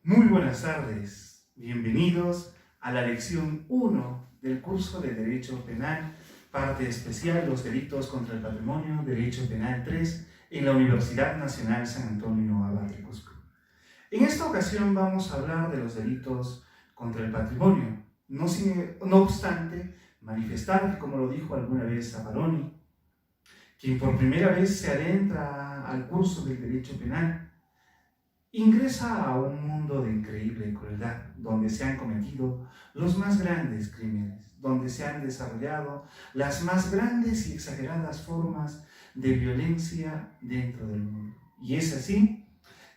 Muy buenas tardes, bienvenidos a la lección 1 del curso de Derecho Penal, parte especial, los delitos contra el patrimonio, Derecho Penal 3, en la Universidad Nacional San Antonio Abad de Cusco. En esta ocasión vamos a hablar de los delitos contra el patrimonio, no obstante manifestar que, como lo dijo alguna vez Zaparoni, quien por primera vez se adentra al curso del Derecho Penal, ingresa a un mundo de increíble crueldad, donde se han cometido los más grandes crímenes, donde se han desarrollado las más grandes y exageradas formas de violencia dentro del mundo. Y es así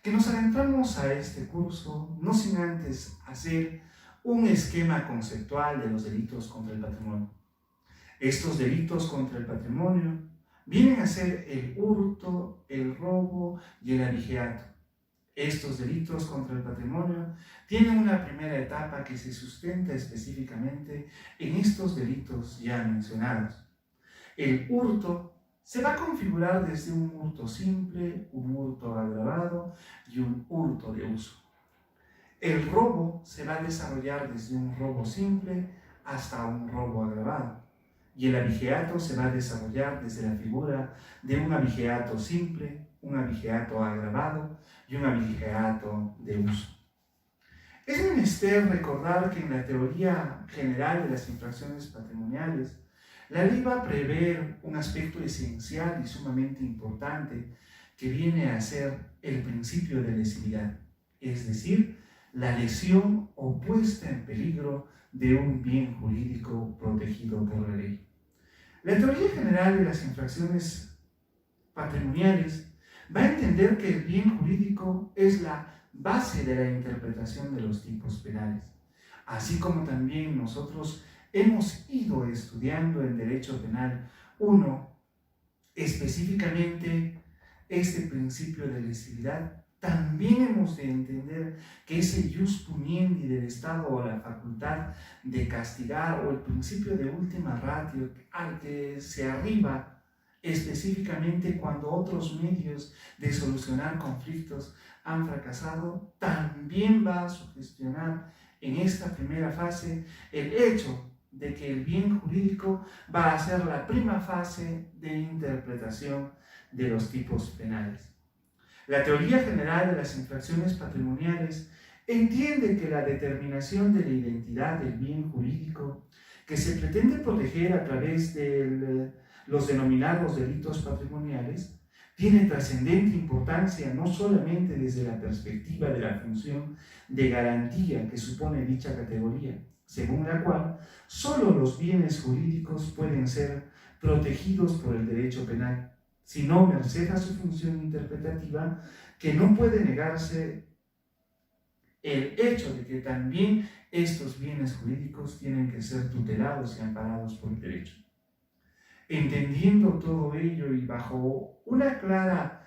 que nos adentramos a este curso, no sin antes hacer un esquema conceptual de los delitos contra el patrimonio. Estos delitos contra el patrimonio vienen a ser el hurto, el robo y el abigeato. Estos delitos contra el patrimonio tienen una primera etapa que se sustenta específicamente en estos delitos ya mencionados. El hurto se va a configurar desde un hurto simple, un hurto agravado y un hurto de uso. El robo se va a desarrollar desde un robo simple hasta un robo agravado. Y el abigeato se va a desarrollar desde la figura de un abigeato simple, un abigeato agravado y un abigeato de uso. Es menester recordar que en la teoría general de las infracciones patrimoniales, la ley va a prever un aspecto esencial y sumamente importante que viene a ser el principio de lesividad, es decir, la lesión o puesta en peligro de un bien jurídico protegido por la ley. La teoría general de las infracciones patrimoniales va a entender que el bien jurídico es la base de la interpretación de los tipos penales, así como también nosotros hemos ido estudiando en Derecho Penal 1 específicamente este principio de lesividad. También hemos de entender que ese ius puniendi del Estado o la facultad de castigar o el principio de última ratio al que se arriba específicamente cuando otros medios de solucionar conflictos han fracasado, también va a sugestionar en esta primera fase el hecho de que el bien jurídico va a ser la prima fase de interpretación de los tipos penales. La teoría general de las infracciones patrimoniales entiende que la determinación de la identidad del bien jurídico que se pretende proteger a través de los denominados delitos patrimoniales tiene trascendente importancia no solamente desde la perspectiva de la función de garantía que supone dicha categoría, según la cual solo los bienes jurídicos pueden ser protegidos por el derecho penal, sino merced a su función interpretativa, que no puede negarse el hecho de que también estos bienes jurídicos tienen que ser tutelados y amparados por el derecho. Entendiendo todo ello y bajo una clara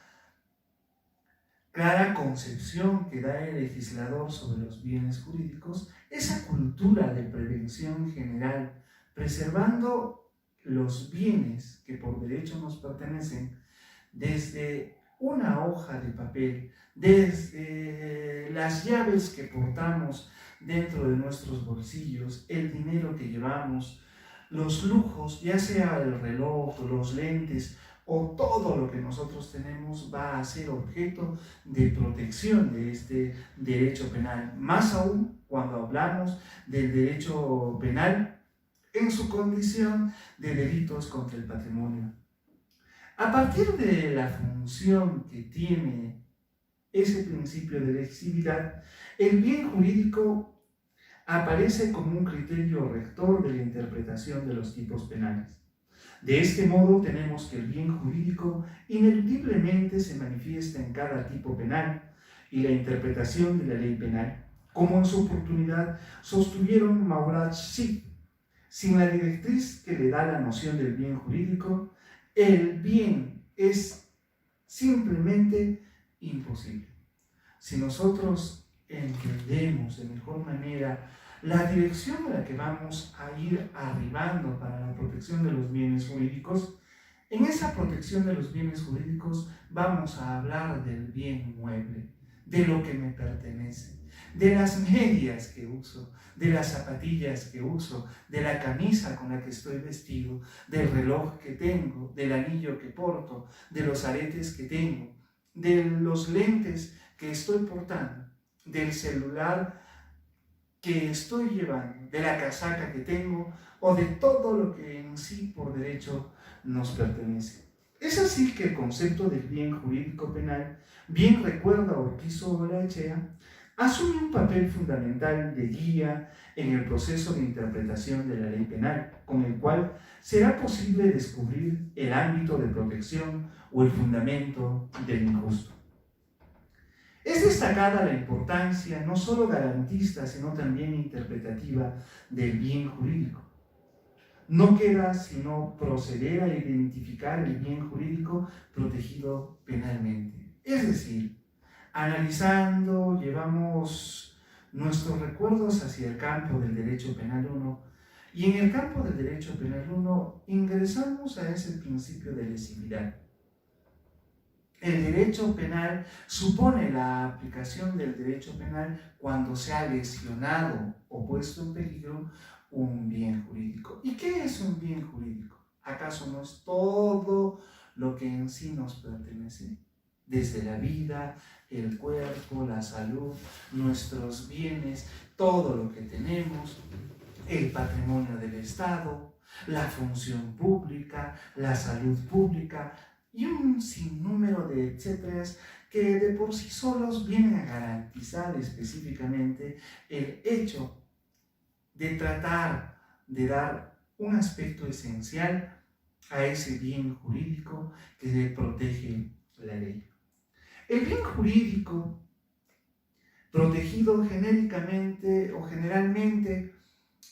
concepción que da el legislador sobre los bienes jurídicos, esa cultura de prevención general, preservando los bienes que por derecho nos pertenecen, desde una hoja de papel, desde las llaves que portamos dentro de nuestros bolsillos, el dinero que llevamos, los lujos, ya sea el reloj, los lentes o todo lo que nosotros tenemos, va a ser objeto de protección de este derecho penal. Más aún cuando hablamos del derecho penal en su condición de delitos contra el patrimonio. A partir de la función que tiene ese principio de lesividad, el bien jurídico aparece como un criterio rector de la interpretación de los tipos penales. De este modo tenemos que el bien jurídico ineludiblemente se manifiesta en cada tipo penal y la interpretación de la ley penal, como en su oportunidad sostuvieron Maurach Schick. Sin la directriz que le da la noción del bien jurídico, el bien es simplemente imposible. Si nosotros entendemos de mejor manera la dirección a la que vamos a ir arribando para la protección de los bienes jurídicos, en esa protección de los bienes jurídicos vamos a hablar del bien mueble, de lo que me pertenece, de las medias que uso, de las zapatillas que uso, de la camisa con la que estoy vestido, del reloj que tengo, del anillo que porto, de los aretes que tengo, de los lentes que estoy portando, del celular que estoy llevando, de la casaca que tengo o de todo lo que en sí por derecho nos pertenece. Es así que el concepto del bien jurídico penal, bien recuerda Urquizo Olaechea, asume un papel fundamental de guía en el proceso de interpretación de la ley penal, con el cual será posible descubrir el ámbito de protección o el fundamento del injusto. Es destacada la importancia no solo garantista, sino también interpretativa del bien jurídico. No queda sino proceder a identificar el bien jurídico protegido penalmente. Es decir, analizando, llevamos nuestros recuerdos hacia el campo del derecho penal 1 y en el campo del derecho penal 1 ingresamos a ese principio de lesividad. El derecho penal supone la aplicación del derecho penal cuando se ha lesionado o puesto en peligro un bien jurídico. ¿Y qué es un bien jurídico? ¿Acaso no es todo lo que en sí nos pertenece? Desde la vida, el cuerpo, la salud, nuestros bienes, todo lo que tenemos, el patrimonio del Estado, la función pública, la salud pública y un sinnúmero de etcéteras que de por sí solos vienen a garantizar específicamente el hecho de tratar de dar un aspecto esencial a ese bien jurídico que protege la ley. El bien jurídico, protegido genéricamente o generalmente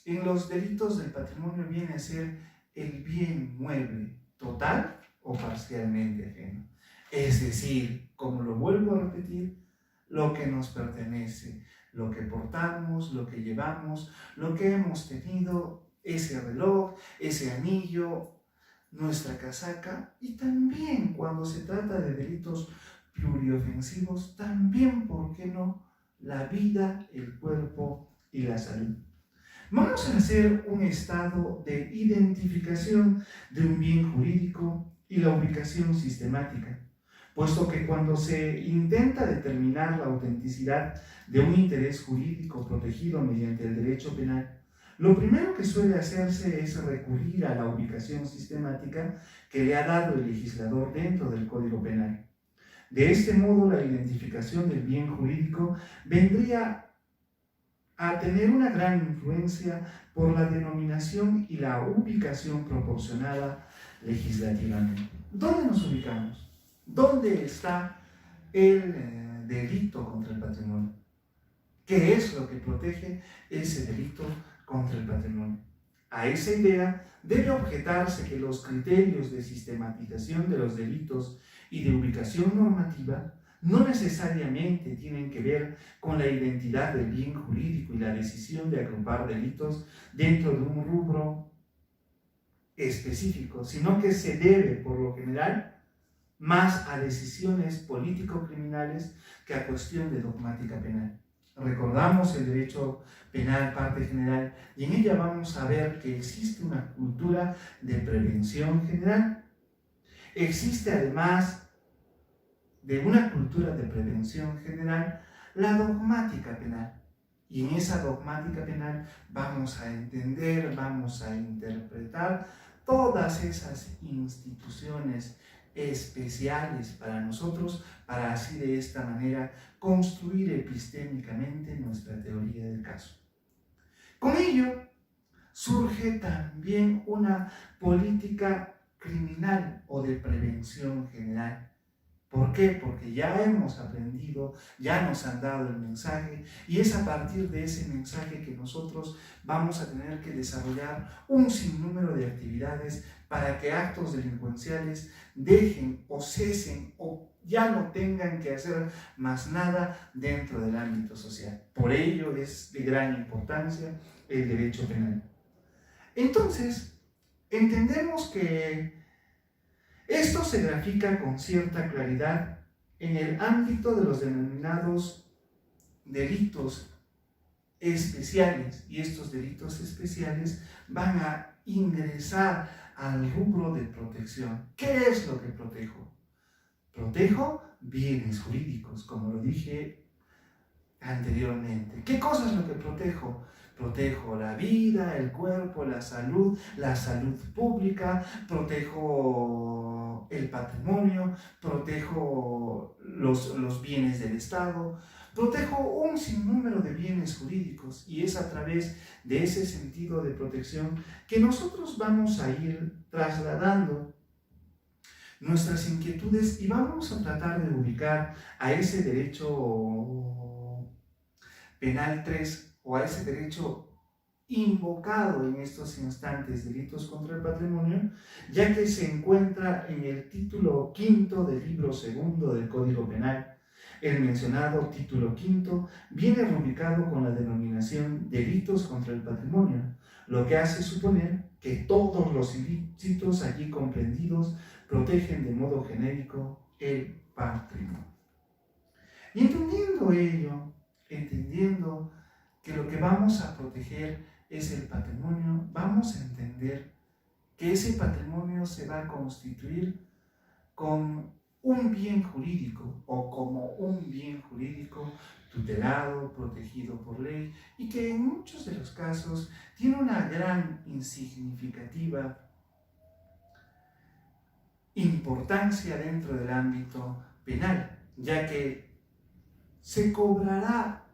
en los delitos del patrimonio, viene a ser el bien mueble, total o parcialmente ajeno. Es decir, como lo vuelvo a repetir, lo que nos pertenece, lo que portamos, lo que llevamos, lo que hemos tenido, ese reloj, ese anillo, nuestra casaca, y también cuando se trata de delitos pluriofensivos, también, ¿por qué no?, la vida, el cuerpo y la salud. Vamos a hacer un estado de identificación de un bien jurídico y la ubicación sistemática, puesto que cuando se intenta determinar la autenticidad de un interés jurídico protegido mediante el derecho penal, lo primero que suele hacerse es recurrir a la ubicación sistemática que le ha dado el legislador dentro del Código Penal. De este modo, la identificación del bien jurídico vendría a tener una gran influencia por la denominación y la ubicación proporcionada legislativamente. ¿Dónde nos ubicamos? ¿Dónde está el delito contra el patrimonio? ¿Qué es lo que protege ese delito contra el patrimonio? A esa idea debe objetarse que los criterios de sistematización de los delitos y de ubicación normativa no necesariamente tienen que ver con la identidad del bien jurídico y la decisión de agrupar delitos dentro de un rubro específico, sino que se debe, por lo general, más a decisiones político-criminales que a cuestión de dogmática penal. Recordamos el derecho penal, parte general, y en ella vamos a ver que existe una cultura de prevención general. Existe además de una cultura de prevención general la dogmática penal. Y en esa dogmática penal vamos a entender, vamos a interpretar todas esas instituciones especiales para nosotros, para así de esta manera construir epistémicamente nuestra teoría del caso. Con ello surge también una política criminal o de prevención general. ¿Por qué? Porque ya hemos aprendido, ya nos han dado el mensaje y es a partir de ese mensaje que nosotros vamos a tener que desarrollar un sinnúmero de actividades para que actos delincuenciales dejen o cesen o ya no tengan que hacer más nada dentro del ámbito social. Por ello es de gran importancia el derecho penal. Entonces, entendemos que esto se grafica con cierta claridad en el ámbito de los denominados delitos especiales, y estos delitos especiales van a ingresar al rubro de protección. ¿Qué es lo que protejo? Protejo bienes jurídicos, como lo dije anteriormente. ¿Qué cosa es lo que protejo? Protejo la vida, el cuerpo, la salud pública, protejo el patrimonio, protejo los bienes del Estado, protejo un sinnúmero de bienes jurídicos, y es a través de ese sentido de protección que nosotros vamos a ir trasladando nuestras inquietudes y vamos a tratar de ubicar a ese derecho penal 3 o a ese derecho invocado en estos instantes, delitos contra el patrimonio, ya que se encuentra en el título 5 del libro 2 del Código Penal. El mencionado título 5 viene rubricado con la denominación delitos contra el patrimonio, lo que hace suponer que todos los ilícitos allí comprendidos protegen de modo genérico el patrimonio. Y entendiendo ello, entendiendo que lo que vamos a proteger es el patrimonio, vamos a entender que ese patrimonio se va a constituir con un bien jurídico o como un bien jurídico tutelado, protegido por ley, y que en muchos de los casos tiene una gran insignificativa importancia dentro del ámbito penal, ya que se cobrará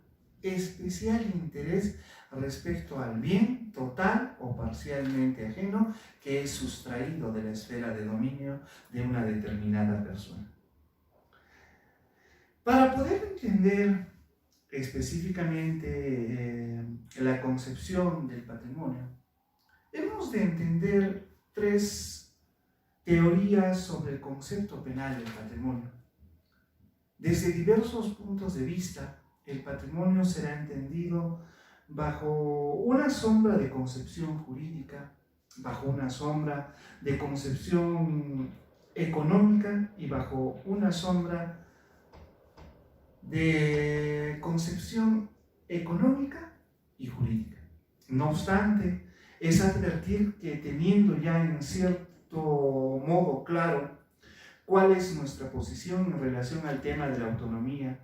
especial interés respecto al bien total o parcialmente ajeno que es sustraído de la esfera de dominio de una determinada persona. Para poder entender específicamente la concepción del patrimonio, hemos de entender 3 teorías sobre el concepto penal del patrimonio. Desde diversos puntos de vista, el patrimonio será entendido bajo una sombra de concepción jurídica, bajo una sombra de concepción económica y bajo una sombra de concepción económica y jurídica. No obstante, es advertir que teniendo ya en cierto modo claro cuál es nuestra posición en relación al tema de la autonomía,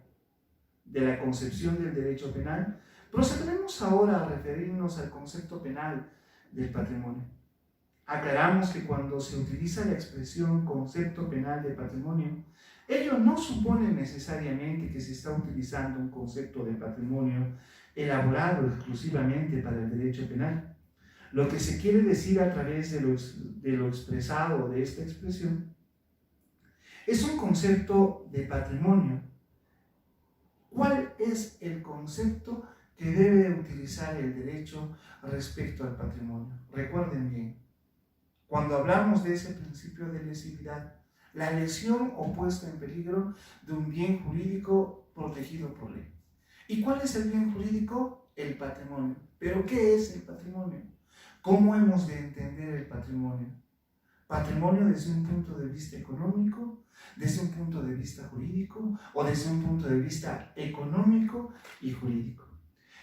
de la concepción del derecho penal, procederemos ahora a referirnos al concepto penal del patrimonio. Aclaramos que cuando se utiliza la expresión concepto penal de patrimonio, ello no supone necesariamente que se está utilizando un concepto de patrimonio elaborado exclusivamente para el derecho penal. Lo que se quiere decir a través de lo expresado de esta expresión es un concepto de patrimonio. ¿Cuál es el concepto que debe utilizar el derecho respecto al patrimonio? Recuerden bien, cuando hablamos de ese principio de lesividad, la lesión o puesta en peligro de un bien jurídico protegido por ley. ¿Y cuál es el bien jurídico? El patrimonio. ¿Pero qué es el patrimonio? ¿Cómo hemos de entender el patrimonio? Patrimonio desde un punto de vista económico, desde un punto de vista jurídico o desde un punto de vista económico y jurídico.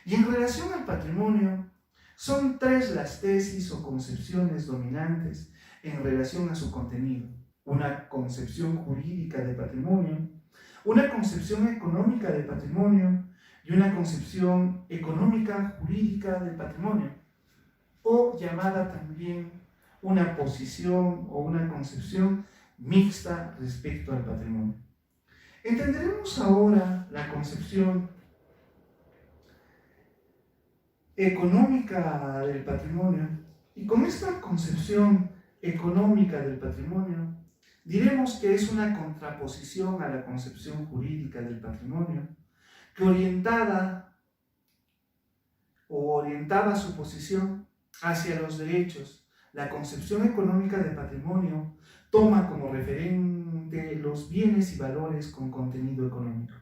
Y en relación al patrimonio, son 3 las tesis o concepciones dominantes en relación a su contenido. Una concepción jurídica de patrimonio, una concepción económica del patrimonio y una concepción económica jurídica del patrimonio, o llamada también una posición o una concepción mixta respecto al patrimonio. Entenderemos ahora la concepción económica del patrimonio, y con esta concepción económica del patrimonio diremos que es una contraposición a la concepción jurídica del patrimonio que orientaba su posición hacia los derechos. La concepción económica del patrimonio toma como referente los bienes y valores con contenido económico.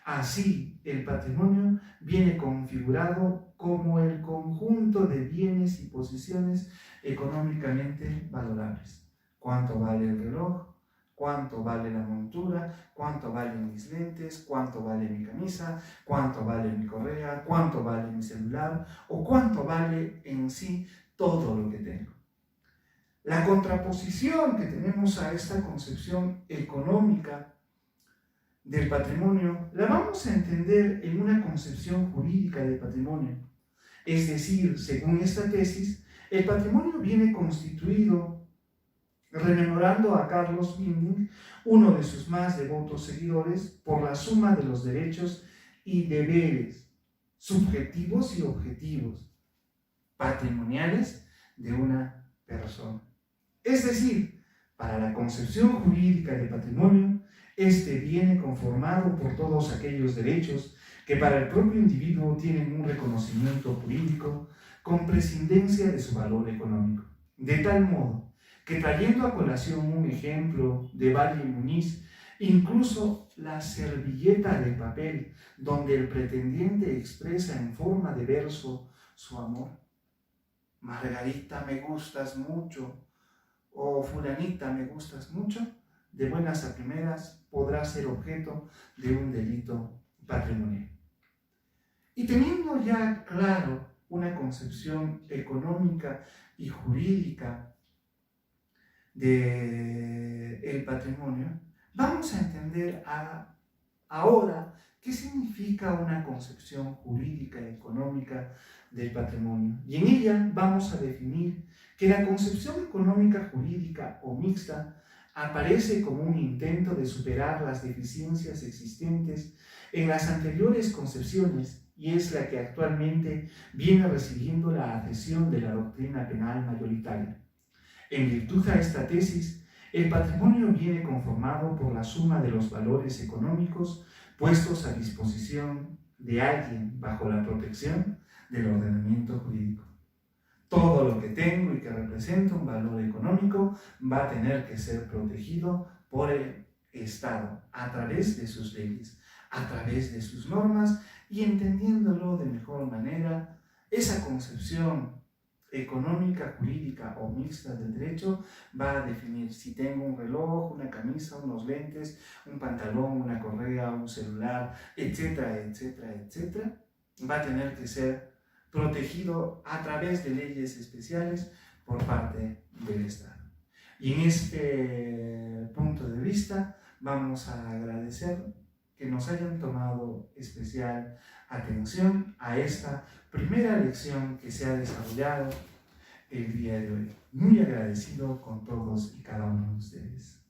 Así, el patrimonio viene configurado como el conjunto de bienes y posiciones económicamente valorables. ¿Cuánto vale el reloj? cuánto vale la montura, cuánto valen mis lentes, cuánto vale mi camisa, cuánto vale mi correa, cuánto vale mi celular o cuánto vale en sí todo lo que tengo. La contraposición que tenemos a esta concepción económica del patrimonio la vamos a entender en una concepción jurídica del patrimonio. Es decir, según esta tesis, el patrimonio viene constituido, rememorando a Carlos Binding, uno de sus más devotos seguidores, por la suma de los derechos y deberes subjetivos y objetivos patrimoniales de una persona. Es decir, para la concepción jurídica del patrimonio, este viene conformado por todos aquellos derechos que para el propio individuo tienen un reconocimiento jurídico con prescindencia de su valor económico. De tal modo que, trayendo a colación un ejemplo de Valle y Muniz, incluso la servilleta de papel donde el pretendiente expresa en forma de verso su amor, Margarita, me gustas mucho, o fulanita, me gustas mucho, de buenas a primeras podrá ser objeto de un delito patrimonial. Y teniendo ya claro una concepción económica y jurídica del patrimonio, vamos a entender ahora qué significa una concepción jurídica y económica del patrimonio. Y en ella vamos a definir que la concepción económica, jurídica o mixta aparece como un intento de superar las deficiencias existentes en las anteriores concepciones y es la que actualmente viene recibiendo la adhesión de la doctrina penal mayoritaria. En virtud a esta tesis, el patrimonio viene conformado por la suma de los valores económicos puestos a disposición de alguien bajo la protección del ordenamiento jurídico. Todo lo que tengo y que representa un valor económico va a tener que ser protegido por el Estado a través de sus leyes, a través de sus normas y entendiéndolo de mejor manera, esa concepción económica, jurídica o mixta del derecho va a definir si tengo un reloj, una camisa, unos lentes, un pantalón, una correa, un celular, etcétera, etcétera, etcétera. Va a tener que ser protegido a través de leyes especiales por parte del Estado. Y en este punto de vista vamos a agradecer que nos hayan tomado especial atención a esta primera lección que se ha desarrollado el día de hoy. Muy agradecido con todos y cada uno de ustedes.